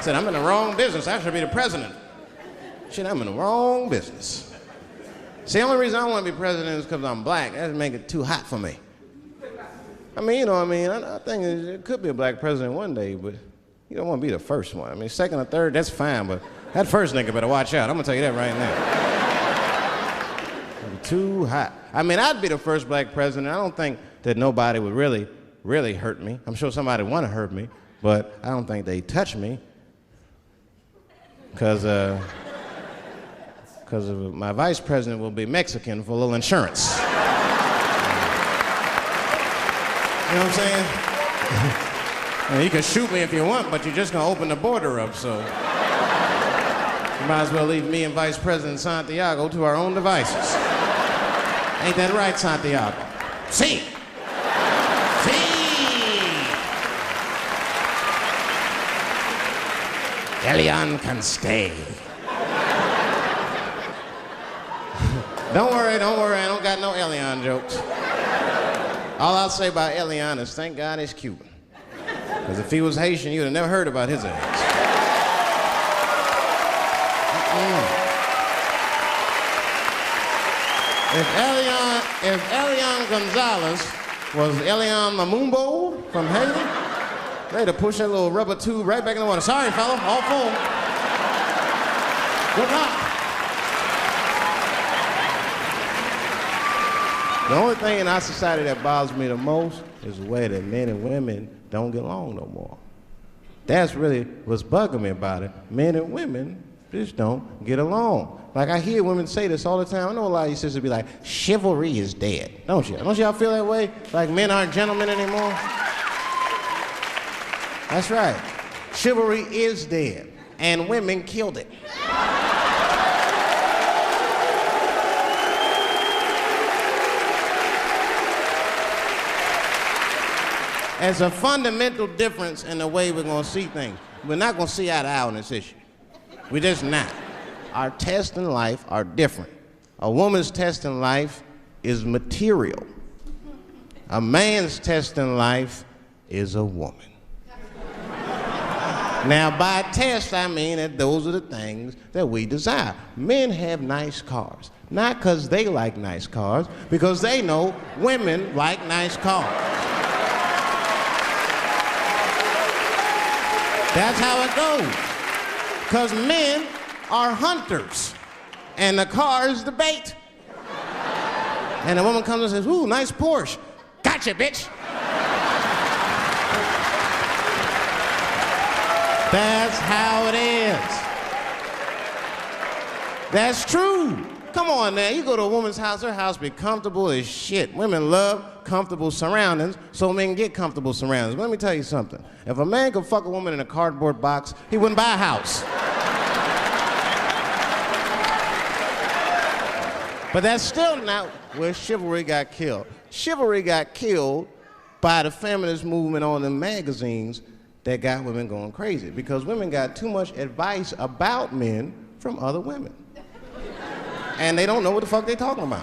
Said, I'm in the wrong business. I should be the president. Shit, I'm in the wrong business. See, the only reason I don't want to be president is because I'm black. That would make it too hot for me. I mean, you know what I mean? I think it could be a black president one day, but you don't want to be the first one. I mean, second or third, that's fine, but that first nigga better watch out. I'm going to tell you that right now. It'd be too hot. I mean, I'd be the first black president. I don't think that nobody would really hurt me. I'm sure somebody would want to hurt me, but I don't think they'd touch me because my vice president will be Mexican for a little insurance. You know what I'm saying? You can shoot me if you want, but you're just gonna open the border up, so you might as well leave me and Vice President Santiago to our own devices. Ain't that right, Santiago? See. Elian can stay. Don't worry, I don't got no Elian jokes. All I'll say about Elian is thank God he's Cuban. Because if he was Haitian, you'd have never heard about his ass. If Elian Gonzalez was Elian Mamumbo from Haiti, they'd have pushed that little rubber tube right back in the water. Sorry, fella, all full. Good luck. The only thing in our society that bothers me the most is the way that men and women don't get along no more. That's really what's bugging me about it. Men and women just don't get along. Like I hear women say this all the time. I know a lot of you sisters be like, chivalry is dead. Don't you? Don't y'all feel that way? Like men aren't gentlemen anymore? That's right. Chivalry is dead. And women killed it. There's a fundamental difference in the way we're going to see things. We're not going to see eye to eye on this issue. We're just not. Our tests in life are different. A woman's test in life is material. A man's test in life is a woman. Now, by test, I mean that those are the things that we desire. Men have nice cars. Not because they like nice cars, because they know women like nice cars. That's how it goes. Because men are hunters, and the car is the bait. And a woman comes and says, ooh, nice Porsche. Gotcha, bitch. That's how it is. That's true. Come on now, you go to a woman's house, her house be comfortable as shit. Women love comfortable surroundings, so men get comfortable surroundings. But let me tell you something. If a man could fuck a woman in a cardboard box, he wouldn't buy a house. But that's still not where chivalry got killed. Chivalry got killed by the feminist movement on the magazines that got women going crazy, because women got too much advice about men from other women. And they don't know what the fuck they talking about.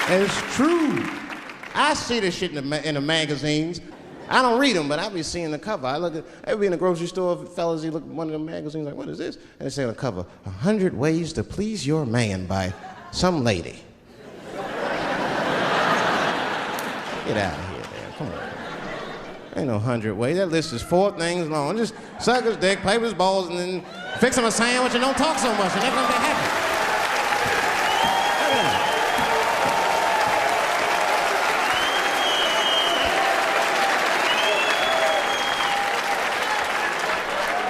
It's true. I see this shit in the magazines. I don't read them, but I be seeing the cover. I be in the grocery store, fellas, you look at one of the magazines like, what is this? And they say on the cover, 100 Ways to Please Your Man by some lady. Get out of here, man. Come on. Ain't no 100 ways. That list is 4 things long. Just suck his dick, play with his balls, and then fix him a sandwich and don't talk so much, and everything's gonna be happy.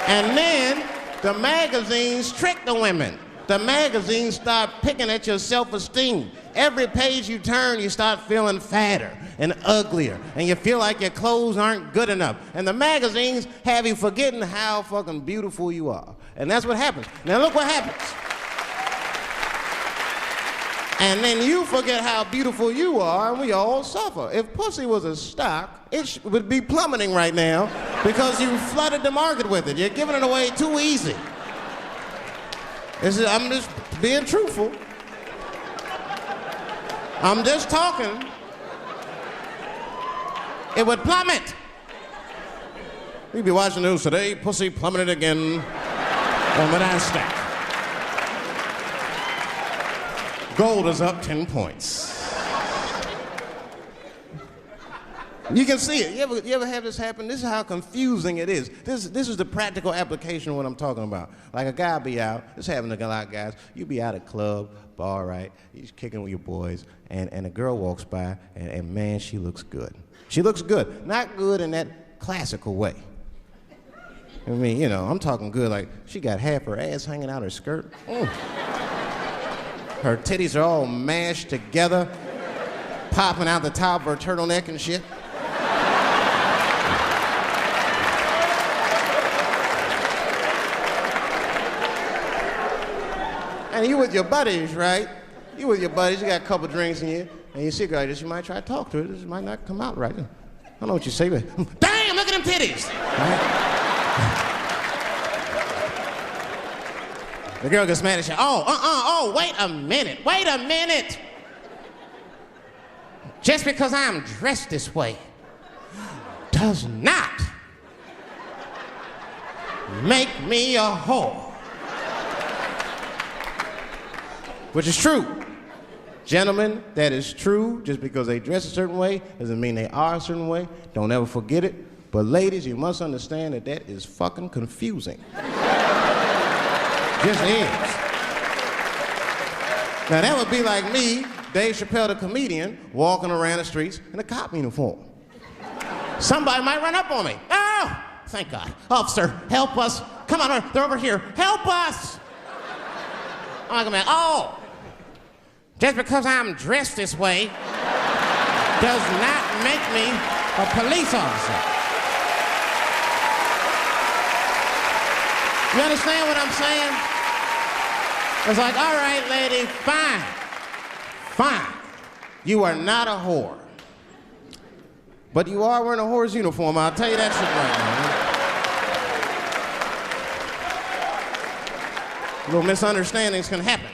And then the magazines trick the women. The magazines start picking at your self-esteem. Every page you turn, you start feeling fatter and uglier, and you feel like your clothes aren't good enough. And the magazines have you forgetting how fucking beautiful you are. And that's what happens. Now look what happens. And then you forget how beautiful you are, and we all suffer. If pussy was a stock, it would be plummeting right now because you flooded the market with it. You're giving it away too easy. I'm just being truthful. I'm just talking. It would plummet. We'd be watching the news today, pussy plummeted again on the NASDAQ. Gold is up 10 points. You can see it. You ever have this happen? This is how confusing it is. This is the practical application of what I'm talking about. Like a guy be out, this happens to a lot of guys, you be out at a club, bar, right? You're kicking with your boys, and a girl walks by, and man, she looks good. She looks good. Not good in that classical way. I mean, you know, I'm talking good like she got half her ass hanging out her skirt. Her titties are all mashed together, popping out the top of her turtleneck and shit. And you with your buddies, right? You with your buddies, you got a couple drinks in you, and you see a girl like this, you might try to talk to her. This might not come out right. I don't know what you say, but damn, look at them titties! Right? The girl gets mad at you. Oh, wait a minute. Just because I'm dressed this way does not make me a whore. Which is true. Gentlemen, that is true. Just because they dress a certain way doesn't mean they are a certain way. Don't ever forget it. But ladies, you must understand that that is fucking confusing. Just is. Now that would be like me, Dave Chappelle the comedian, walking around the streets in a cop uniform. Somebody might run up on me. Oh, thank God. Officer, help us. Come on, they're over here. Help us. I'm like, man, oh, just because I'm dressed this way does not make me a police officer. You understand what I'm saying? It's like, all right, lady, fine. You are not a whore. But you are wearing a whore's uniform, I'll tell you that shit right now. Little misunderstandings can happen.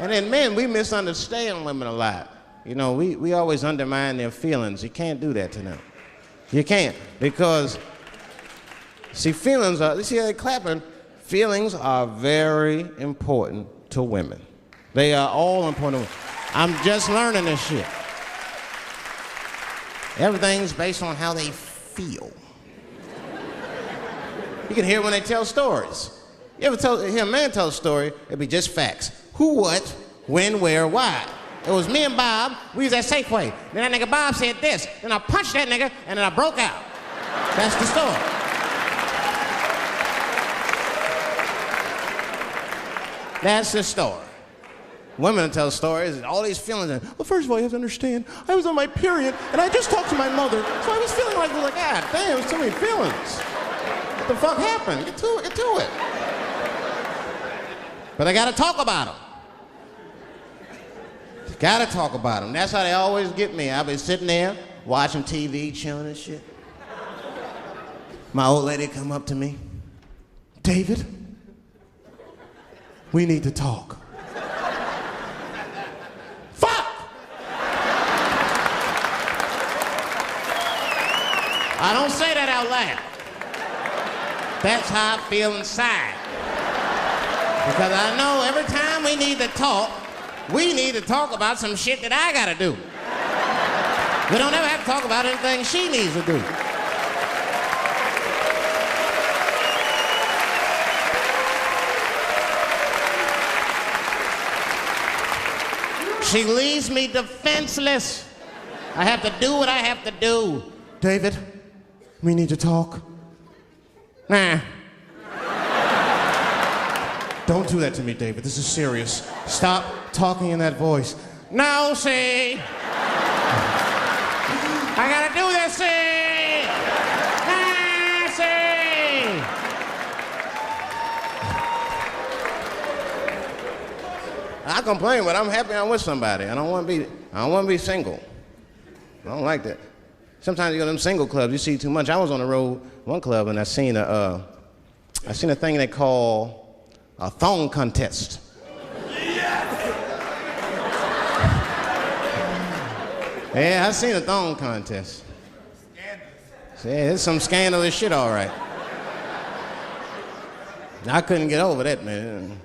And then men, we misunderstand women a lot. You know, we always undermine their feelings. You can't do that to them. You can't, because, see, feelings are, you see how they're clapping? Feelings are very important to women. They are all important to women. I'm just learning this shit. Everything's based on how they feel. You can hear when they tell stories. You ever hear a man tell a story, it'd be just facts. Who, what, when, where, why. It was me and Bob, we was at Safeway. Then that nigga Bob said this, then I punched that nigga, and then I broke out. That's the story. That's the story. Women tell stories, all these feelings. Well, first of all, you have to understand, I was on my period, and I just talked to my mother, so I was feeling like, God damn, there's too many feelings. What the fuck happened? Get to it. But I gotta talk about them. Gotta talk about them. That's how they always get me. I'll be sitting there, watching TV, chilling and shit. My old lady come up to me. David, we need to talk. Fuck! I don't say that out loud. That's how I feel inside. Because I know every time we need to talk about some shit that I gotta do. We don't ever have to talk about anything she needs to do. She leaves me defenseless. I have to do what I have to do. David, we need to talk. Nah. Don't do that to me, David. This is serious. Stop talking in that voice. No, see. I gotta do this, see. Ah, see. I complain, but I'm happy I'm with somebody. I don't want to be single. I don't like that. Sometimes you go to them single clubs, you see too much. I was on the road, one club, and I seen a thing they call a thong contest. Yes! Yeah, I seen a thong contest. Yeah, it's some scandalous shit, all right. I couldn't get over that, man.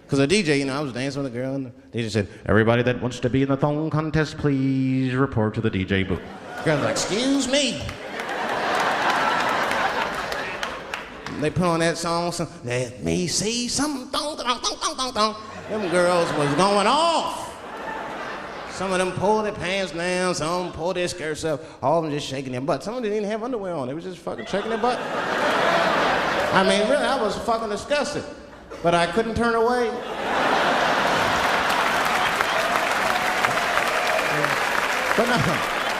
Because the DJ, you know, I was dancing with a girl, and the DJ said, everybody that wants to be in the thong contest, please report to the DJ booth. The girl was like, excuse me. They put on that song, let me see some thong, thong, thong, thong, thong, thong. Them girls was going off. Some of them pulled their pants down, some of them pulled their skirts up, all of them just shaking their butt. Some of them didn't even have underwear on, they was just fucking shaking their butt. I mean, really, I was fucking disgusted. But I couldn't turn away. But no,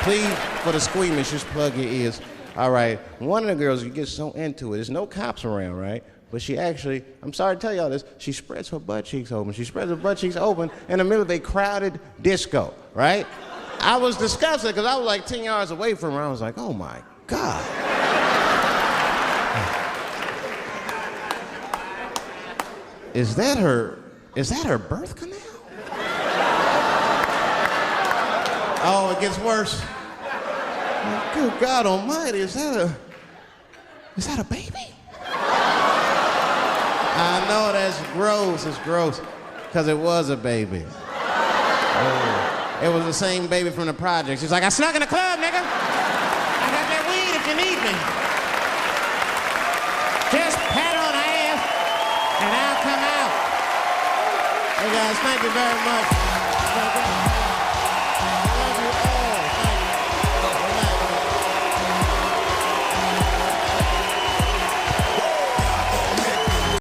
please, for the squeamish, just plug your ears. All right, one of the girls, you get so into it, there's no cops around, right? But she actually, I'm sorry to tell y'all this, she spreads her butt cheeks open. She spreads her butt cheeks open in the middle of a crowded disco, right? I was disgusted because I was like 10 yards away from her. I was like, oh my God. Is that her birth canal? Oh, it gets worse. Good God Almighty, is that a baby? I know that's gross, it's gross, because it was a baby. Oh. It was the same baby from the project. She's like, I snuck in the club, nigga. I got that weed if you need me. Just pat on the ass, and I'll come out. Hey guys, thank you very much.